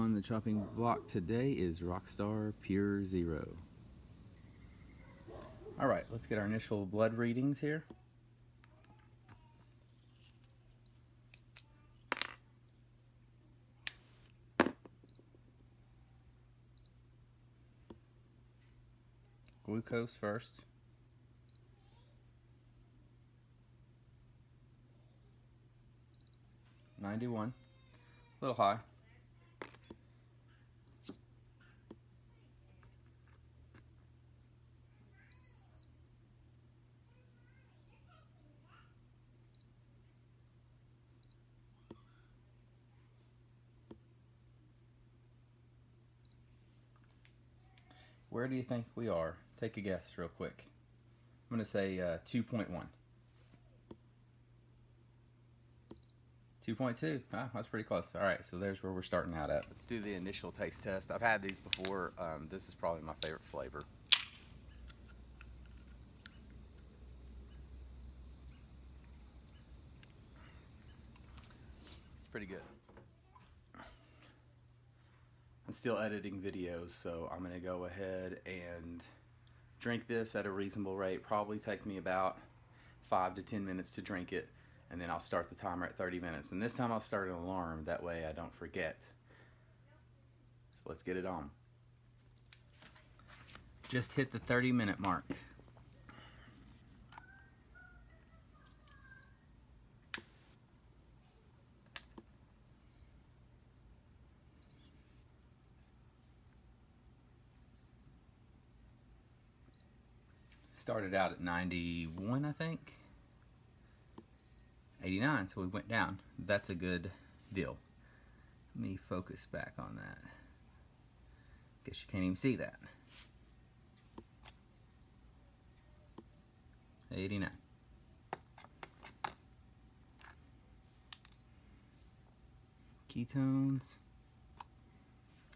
On the chopping block today is Rockstar Pure Zero. Alright, let's get our initial blood readings here. Glucose first. $91, a little high. Where do you think we are? Take a guess real quick. I'm going to say 2.1. 2.2. Ah, that's pretty close. All right, so there's where we're starting out at. Let's do the initial taste test. I've had these before. This is probably my favorite flavor. It's pretty good. I'm still editing videos, so I'm going to go ahead and drink this at a reasonable rate. Probably take me about 5 to 10 minutes to drink it, and then I'll start the timer at 30 minutes. And this time I'll start an alarm, that way I don't forget. So let's get it on. Just hit the 30-minute mark. Started out at 91, I think. 89, so we went down. That's a good deal. Let me focus back on that. Guess you can't even see that. 89. Ketones.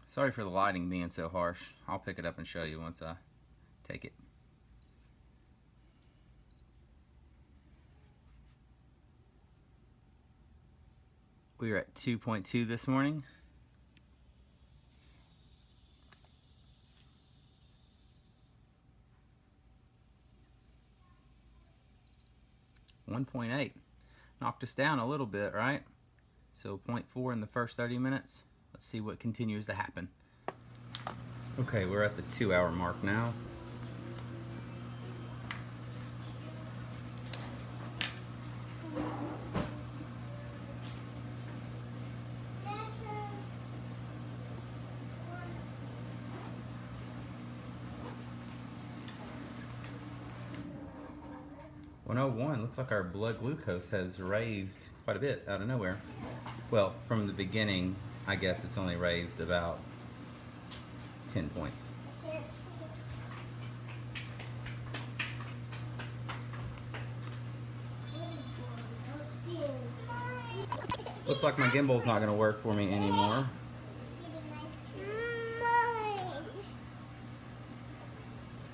Sorry for the lighting being so harsh. I'll pick it up and show you once I take it. We were at 2.2 this morning. $1.8. Knocked us down a little bit, right? So 0.4 in the first 30 minutes. Let's see what continues to happen. Okay, we're at the 2-hour mark now. $101. Looks like our blood glucose has raised quite a bit out of nowhere. Well, from the beginning, I guess it's only raised about 10 points. Looks like my gimbal's not going to work for me anymore.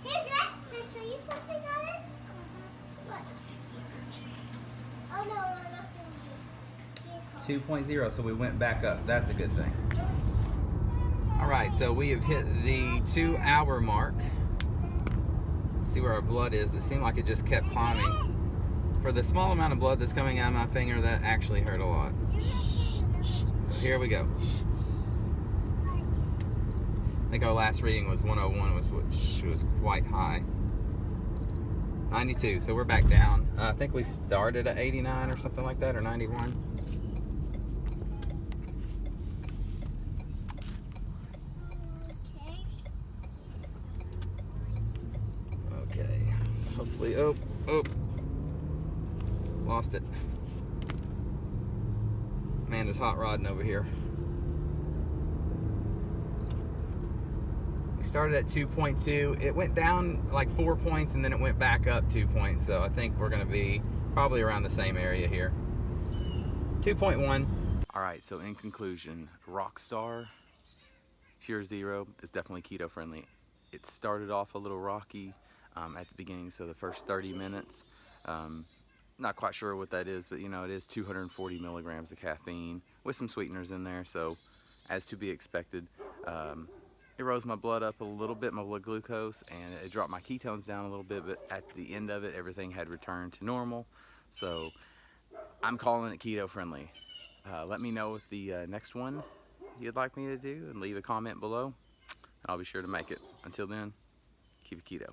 Can I show you something on it? What? Oh no, not 2.0, so we went back up. That's a good thing. Alright, so we have hit the 2-hour mark. See where our blood is. It seemed like it just kept climbing. For the small amount of blood that's coming out of my finger, that actually hurt a lot. So here we go. I think our last reading was 101, which was quite high. 92, so we're back down. I think we started at 89 or something like that, or 91. Okay, hopefully, oh, lost it. Amanda's hot rodding over here. We started at 2.2. It went down like 4 points and then it went back up 2 points. So I think we're going to be probably around the same area here. 2.1. All right, so in conclusion, Rockstar Pure Zero is definitely keto friendly. It started off a little rocky at the beginning, so the first 30 minutes. Not quite sure what that is, but you know, it is 240 milligrams of caffeine with some sweeteners in there. So as to be expected. It rose my blood up a little bit, my blood glucose, and it dropped my ketones down a little bit, but at the end of it, everything had returned to normal. So I'm calling it keto friendly. Let me know what the next one you'd like me to do, and leave a comment below, and I'll be sure to make it. Until then, keep it keto.